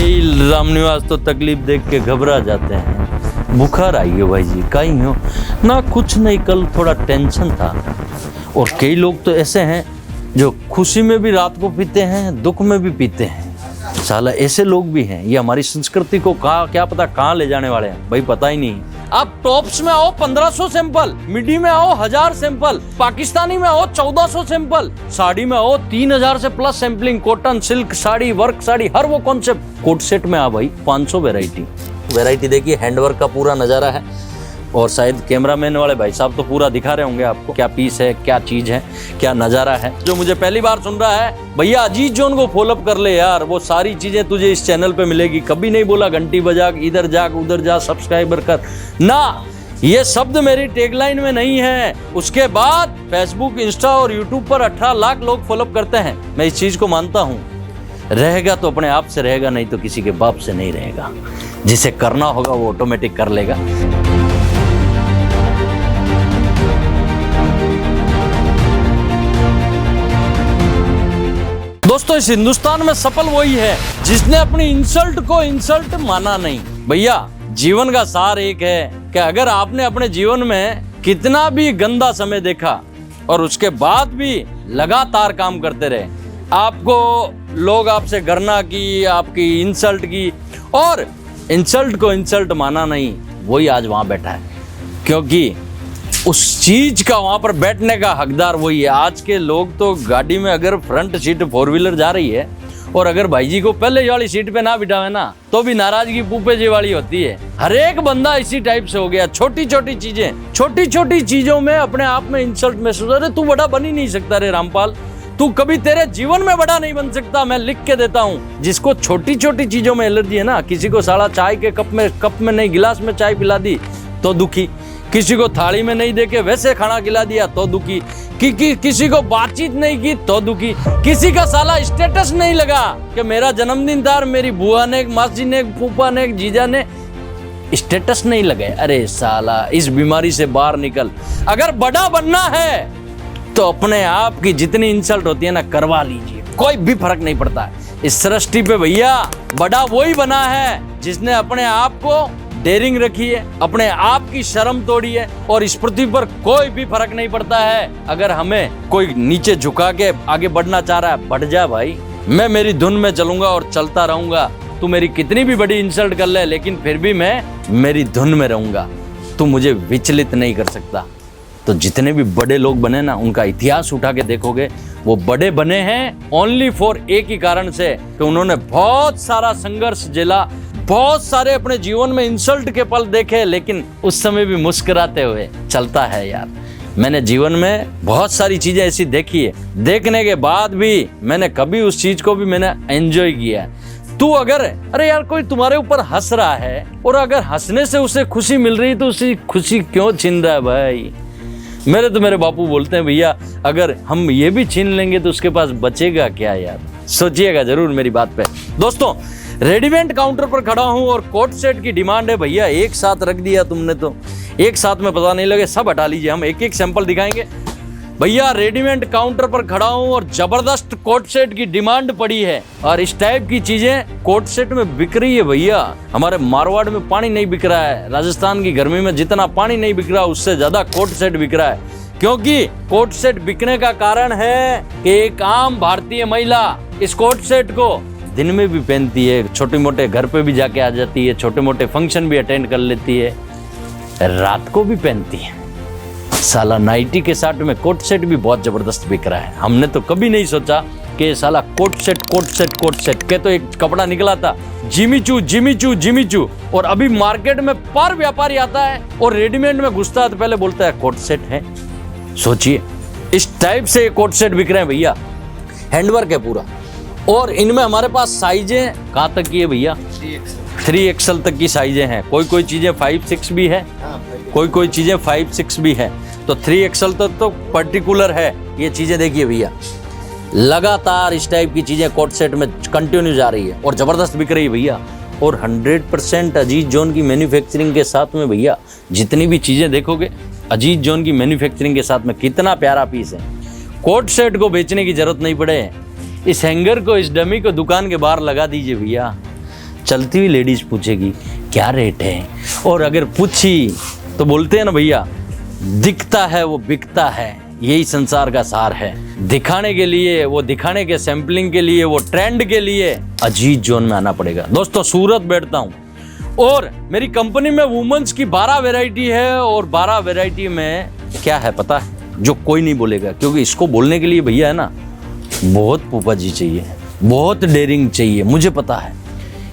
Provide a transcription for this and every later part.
भाई रामनिवास तो तकलीफ देख के घबरा जाते हैं। बुखार आई है भाई जी, कहीं हो ना, कुछ नहीं, कल थोड़ा टेंशन था। और कई लोग तो ऐसे हैं जो खुशी में भी रात को पीते हैं, दुख में भी पीते हैं। साला ऐसे लोग भी हैं। ये हमारी संस्कृति को क्या पता कहाँ ले जाने वाले हैं भाई, पता ही नहीं। आप टॉप्स में आओ 1500 सैंपल, मिडी में आओ 1000 सैंपल, पाकिस्तानी में आओ 1400 सैंपल, साड़ी में आओ 3000 से plus sampling, cotton, silk sari, work sari, हर वो कॉन्सेप्ट। कोट सेट में आ भाई 500 वैरायटी देखिए, हैंडवर्क का पूरा नजारा है। और शायद कैमरामैन वाले भाई साहब तो पूरा दिखा रहे होंगे आपको क्या पीस है, क्या चीज है, क्या नजारा है। जो मुझे पहली बार सुन रहा है, भैया अजीत जोन को फॉलोअप कर ले यार, वो सारी चीजें तुझे इस चैनल पे मिलेगी। कभी नहीं बोला घंटी बजा, इधर जा उधर जा, सब्सक्राइबर कर ना, ये शब्द मेरी टैगलाइन में नहीं है। उसके बाद फेसबुक, इंस्टा और यूट्यूब पर 18 लाख लोग फॉलोअप करते हैं। मैं इस चीज को मानता हूँ। रहेगा तो अपने आप से रहेगा, नहीं तो किसी के बाप से नहीं रहेगा। जिसे करना होगा वो ऑटोमेटिक कर लेगा। दोस्तों, इस हिंदुस्तान में सफल वही है जिसने अपनी इंसल्ट को इंसल्ट माना नहीं। भैया जीवन का सार एक है कि अगर आपने अपने जीवन में कितना भी गंदा समय देखा और उसके बाद भी लगातार काम करते रहे, आपको लोग आपसे गरना की, आपकी इंसल्ट की और इंसल्ट को इंसल्ट माना नहीं, वही आज वहां बैठा है। क्योंकि उस चीज का वहां पर बैठने का हकदार वही है। आज के लोग तो गाड़ी में अगर फ्रंट सीट 4 व्हीलर जा रही है और अगर भाई जी को पहले वाली सीट पे ना बिठावे ना, तो भी नाराजगी पूपे जी वाली होती है। हर एक बंदा इसी टाइप से हो गया। छोटी छोटी चीजों में अपने आप में इंसल्ट महसूस। अरे तू बड़ा बन ही नहीं सकता रे रामपाल, तू कभी तेरे जीवन में बड़ा नहीं बन सकता। मैं लिख के देता हूँ, जिसको छोटी छोटी चीजों में एलर्जी है ना, किसी को साला चाय के कप में नहीं, गिलास में चाय पिला दी तो दुखी, किसी को थाली में नहीं देके वैसे खाना खिला दिया तो दुखी, किसी को बातचीत नहीं की तो दुखी, किसी का साला स्टेटस नहीं लगा कि मेरा जन्मदिन था, मेरी बुआ ने, मासी ने, फूफा ने, जीजा ने स्टेटस नहीं लगे। अरे साला, इस बीमारी से बाहर निकल। अगर बड़ा बनना है तो अपने आप की जितनी इंसल्ट होती है ना, करवा लीजिए, कोई भी फर्क नहीं पड़ता। इस सृष्टि पे भैया बड़ा वही बना है जिसने अपने आप को डेयरिंग रखी है, अपने आप की शर्म तोड़ी है। और इस पृथ्वी पर कोई भी फर्क नहीं पड़ता है। अगर हमें कोई नीचे झुका के आगे बढ़ना चाह रहा है, बढ़ जा भाई, मैं मेरी धुन में चलूंगा और चलता रहूंगा। तू मेरी कितनी भी बड़ी इंसल्ट कर ले, लेकिन फिर भी मैं मेरी धुन में रहूंगा। तू मुझे विचलित नहीं कर सकता। तो जितने भी बड़े लोग बने ना, उनका इतिहास उठा के देखोगे, वो बड़े बने हैं ओनली फॉर एक ही कारण से कि उन्होंने बहुत सारा संघर्ष झेला, बहुत सारे अपने जीवन में इंसल्ट के पल देखे, लेकिन उस समय भी मुस्कुराते हुए चलता है यार। मैंने जीवन में बहुत सारी चीजें ऐसी देखी है, देखने के बाद भी मैंने कभी उस चीज को भी मैंने एंजॉय किया है। तू अगर, अरे यार कोई तुम्हारे ऊपर हंस रहा है और अगर हंसने से उसे खुशी मिल रही, तो उसी खुशी क्यों छीन रहा है भाई। मेरे बापू बोलते हैं, भैया अगर हम ये भी छीन लेंगे तो उसके पास बचेगा क्या यार। सोचिएगा जरूर मेरी बात पे। दोस्तों, रेडीमेड काउंटर पर खड़ा हूं और कोट सेट की डिमांड है। भैया एक साथ रख दिया तुमने, तो एक साथ में पता नहीं लगे, सब हटा लीजिए, हम एक एक सैंपल दिखाएंगे। भैया रेडीमेड काउंटर पर खड़ा हूं और जबरदस्त कोट सेट की डिमांड पड़ी है और इस टाइप की चीजें कोट सेट में बिक रही है। भैया हमारे मारवाड़ में पानी नहीं बिक रहा है, राजस्थान की गर्मी में जितना पानी नहीं बिक रहा, उससे ज्यादा कोट सेट बिक रहा है। क्योंकि कोट सेट बिकने का कारण है कि एक आम भारतीय महिला इस कोट सेट को दिन में भी पहनती है, छोटे मोटे घर पे भी जाके आ जाती है, छोटे मोटे फंक्शन भी अटेंड कर लेती है, रात को भी पहनती है। साला नाइटी के साथ में कोट सेट भी बहुत जबरदस्त बिक रहा है। हमने तो कभी नहीं सोचा कि साला कोट सेट के तो एक कपड़ा निकला था, जिमीचू, और अभी मार्केट में पर व्यापारी आता है और रेडीमेड में घुसता है तो पहले बोलता है कोट सेट है। सोचिए, इस टाइप से कोट सेट बिक रहे हैं भैया। हैंडवर्क है पूरा और इनमें हमारे पास साइजें कहाँ तक की है भैया? 3XL तक की साइजें हैं। कोई चीजें 5-6 भी है, कोई चीजें 5-6 भी है। तो 3XL तक तो पर्टिकुलर है। ये चीजें देखिए भैया, लगातार इस टाइप की चीजें कोट सेट में कंटिन्यू जा रही है और जबरदस्त बिक रही है भैया। और 100% अजीत जोन की मैन्युफैक्चरिंग के साथ में भैया, जितनी भी चीजें देखोगे अजीत जोन की मैन्युफैक्चरिंग के साथ में, कितना प्यारा पीस है। कोट सेट को बेचने की जरूरत नहीं पड़े, इस हैंगर को, इस डमी को दुकान के बाहर लगा दीजिए भैया, चलती हुई लेडीज पूछेगी क्या रेट है, और अगर पूछी तो बोलते हैं ना भैया, दिखता है वो बिकता है, यही संसार का सार है। दिखाने के लिए, वो दिखाने के सैंपलिंग के लिए, वो ट्रेंड के लिए अजीज जोन में आना पड़ेगा। दोस्तों सूरत बैठता हूँ और मेरी कंपनी में वुमेन्स की 12 वैरायटी है, और 12 वैरायटी में क्या है पता है, जो कोई नहीं बोलेगा, क्योंकि इसको बोलने के लिए भैया है ना बहुत फूफा जी चाहिए, बहुत डेयरिंग चाहिए। मुझे पता है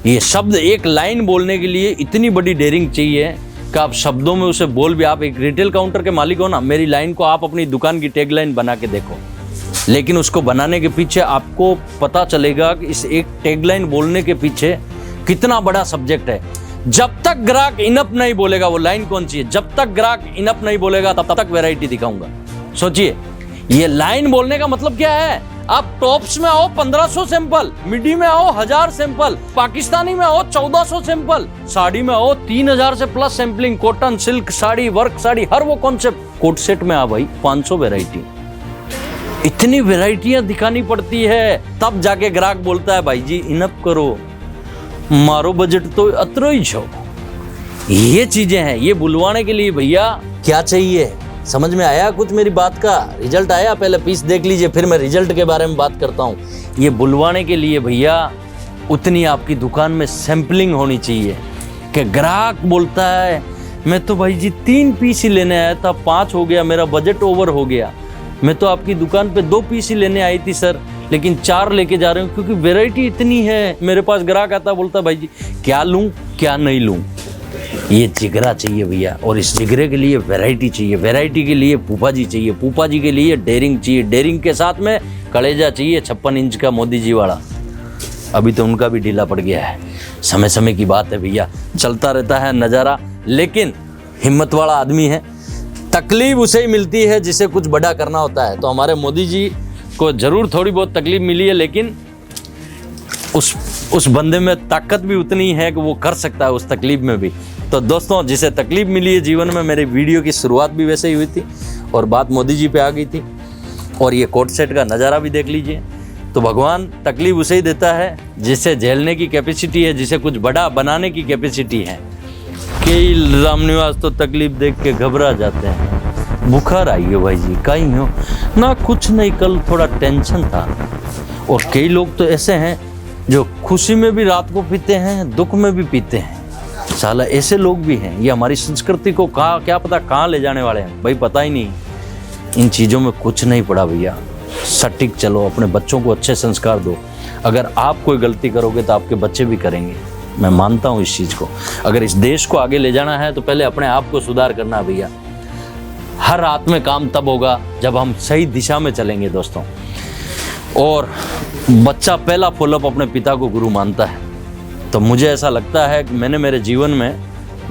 ये शब्द, एक लाइन बोलने के लिए इतनी बड़ी डेयरिंग चाहिए कि आप शब्दों में उसे बोल भी, आप एक रिटेल काउंटर के मालिक हो ना, मेरी लाइन को आप अपनी दुकान की टैग लाइन बना के देखो, लेकिन उसको बनाने के पीछे आपको पता चलेगा कि इस एक टैग लाइन बोलने के पीछे कितना बड़ा सब्जेक्ट है। जब तक ग्राहक इनफ नहीं बोलेगा, वो लाइन कौन सी है, जब तक ग्राहक इनफ नहीं बोलेगा तब तक वैरायटी दिखाऊंगा। सोचिए ये लाइन बोलने का मतलब क्या है। आप टॉप्स में आओ 1500 सैंपल, मिडी में आओ 1000 सैंपल, पाकिस्तानी में आओ 1400 सैंपल, साड़ी में आओ 3000 से plus sampling, cotton, silk sari, work sari, हर वो कॉन्सेप्ट। कोट सेट में आ भाई 500 वैरायटी। इतनी वैरायटियां दिखानी पड़ती है, तब जाके ग्राहक बोलता है भाई जी इनफ करो, मारो बजट तो अतरो ही छो। ये चीजें हैं, ये बुलवाने के लिए भैया क्या चाहिए, समझ में आया कुछ मेरी बात का, रिजल्ट आया? पहले पीस देख लीजिए, फिर मैं रिजल्ट के बारे में बात करता हूँ। ये बुलवाने के लिए भैया उतनी आपकी दुकान में सैंपलिंग होनी चाहिए कि ग्राहक बोलता है मैं तो भाई जी 3 पीस ही लेने आया था, 5 हो गया, मेरा बजट ओवर हो गया। मैं तो आपकी दुकान पे 2 पीस ही लेने आई थी सर, लेकिन 4 लेके जा रहे हूँ क्योंकि वैरायटी इतनी है। मेरे पास ग्राहक आता बोलता भाई जी क्या लूँ क्या नहीं लूँ। ये जिगरा चाहिए भैया, और इस जिगरे के लिए वैरायटी चाहिए, वैरायटी के लिए फूफा जी चाहिए, फूफा जी के लिए डेयरिंग चाहिए, डेयरिंग के साथ में कलेजा चाहिए 56 इंच का मोदी जी वाला। अभी तो उनका भी ढीला पड़ गया है, समय समय की बात है भैया, चलता रहता है नज़ारा। लेकिन हिम्मत वाला आदमी है, तकलीफ उसे ही मिलती है जिसे कुछ बड़ा करना होता है। तो हमारे मोदी जी को ज़रूर थोड़ी बहुत तकलीफ मिली है, लेकिन उस बंदे में ताकत भी उतनी है कि वो कर सकता है उस तकलीफ में भी। तो दोस्तों जिसे तकलीफ मिली है जीवन में, मेरे वीडियो की शुरुआत भी वैसे ही हुई थी और बात मोदी जी पे आ गई थी, और ये कोट सेट का नज़ारा भी देख लीजिए। तो भगवान तकलीफ उसे ही देता है जिसे झेलने की कैपेसिटी है, जिसे कुछ बड़ा बनाने की कैपेसिटी है। कई रामनिवास तो तकलीफ देख के घबरा जाते हैं, बुखार आई हो भाई जी, कहीं हो ना, कुछ नहीं, कल थोड़ा टेंशन था। और कई लोग तो ऐसे हैं जो खुशी में भी रात को पीते हैं, दुख में भी पीते हैं। साला ऐसे लोग भी हैं। ये हमारी संस्कृति को क्या पता कहाँ ले जाने वाले हैं भाई, पता ही नहीं। इन चीज़ों में कुछ नहीं पड़ा भैया, सटीक चलो, अपने बच्चों को अच्छे संस्कार दो। अगर आप कोई गलती करोगे तो आपके बच्चे भी करेंगे, मैं मानता हूँ इस चीज़ को। अगर इस देश को आगे ले जाना है तो पहले अपने आप को सुधार करना है भैया। हर रात में काम तब होगा जब हम सही दिशा में चलेंगे दोस्तों। और बच्चा पहला फॉलोअप अपने पिता को गुरु मानता है। तो मुझे ऐसा लगता है कि मैंने मेरे जीवन में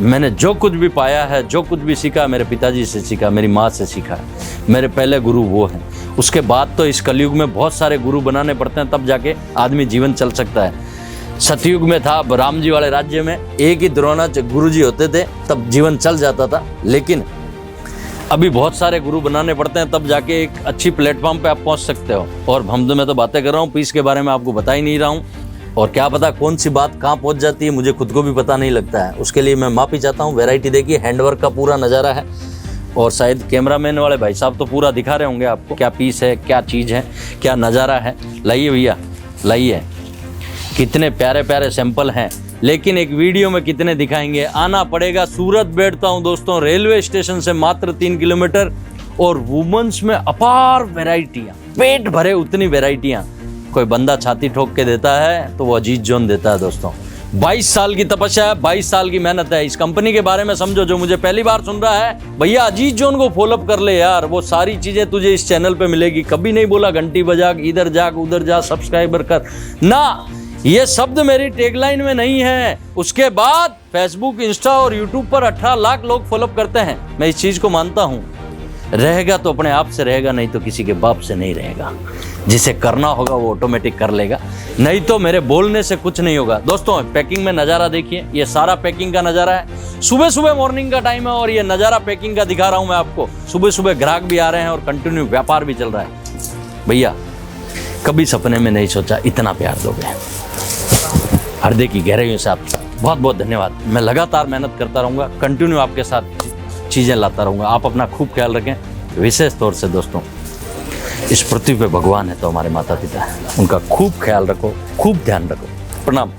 मैंने जो कुछ भी पाया है, जो कुछ भी सीखा, मेरे पिताजी से सीखा, मेरी माँ से सीखा है। मेरे पहले गुरु वो हैं। उसके बाद तो इस कलयुग में बहुत सारे गुरु बनाने पड़ते हैं, तब जाके आदमी जीवन चल सकता है। सतयुग में था, राम जी वाले राज्य में एक ही द्रोणाचार्य गुरु जी होते थे, तब जीवन चल जाता था। लेकिन अभी बहुत सारे गुरु बनाने पड़ते हैं, तब जाके एक अच्छी प्लेटफॉर्म पे आप पहुंच सकते हो। और मैं तो बातें कर रहा हूँ, पीस के बारे में आपको बता ही नहीं रहा हूँ, और क्या पता कौन सी बात कहाँ पहुंच जाती है, मुझे खुद को भी पता नहीं लगता है। उसके लिए मैं माफ़ी चाहता हूँ। वैरायटी देखिए, हैंडवर्क का पूरा नज़ारा है, और शायद कैमरामैन वाले भाई साहब तो पूरा दिखा रहे होंगे आपको क्या पीस है, क्या चीज़ है, क्या नज़ारा है। लाइए भैया लाइए, कितने प्यारे प्यारे सैंपल हैं, लेकिन एक वीडियो में कितने दिखाएंगे। आना पड़ेगा। सूरत बैठता हूँ दोस्तों, रेलवे स्टेशन से मात्र 3 किलोमीटर, और वुमेन्स में अपार वैरायटियाँ, पेट भरे उतनी वैरायटियाँ। कोई बंदा छाती ठोक के देता है तो वो अजीज जोन देता है दोस्तों। 22 साल की तपस्या है, 22 साल की मेहनत है। इस कंपनी के बारे में समझो, जो मुझे पहली बार सुन रहा है, भैया अजीज जोन को फॉलोअप कर ले यार, वो सारी चीजें तुझे इस चैनल पे मिलेगी। कभी नहीं बोला घंटी बजा, इधर जाग उधर जा, सब्सक्राइबर कर ना, ये शब्द मेरी टैगलाइन में नहीं है। उसके बाद फेसबुक, इंस्टा और यूट्यूब पर 18 लाख लोग फॉलोअप करते हैं। मैं इस चीज को मानता हूँ। रहेगा तो अपने आप से रहेगा, नहीं तो किसी के बाप से नहीं रहेगा। जिसे करना होगा वो ऑटोमेटिक कर लेगा, नहीं तो मेरे बोलने से कुछ नहीं होगा। दोस्तों पैकिंग में नज़ारा देखिए, ये सारा पैकिंग का नज़ारा है। सुबह सुबह मॉर्निंग का टाइम है और ये नज़ारा पैकिंग का दिखा रहा हूँ मैं आपको। सुबह सुबह ग्राहक भी आ रहे हैं और कंटिन्यू व्यापार भी चल रहा है। भैया कभी सपने में नहीं सोचा इतना प्यार दोगे। हृदय की गहराइयों से आप बहुत बहुत धन्यवाद। मैं लगातार मेहनत करता रहूँगा, कंटिन्यू आपके साथ चीज़ें लाता रहूँगा। आप अपना खूब ख्याल रखें। विशेष तौर से दोस्तों, इस पृथ्वी पे भगवान है तो हमारे माता पिता है, उनका खूब ख्याल रखो, खूब ध्यान रखो। प्रणाम।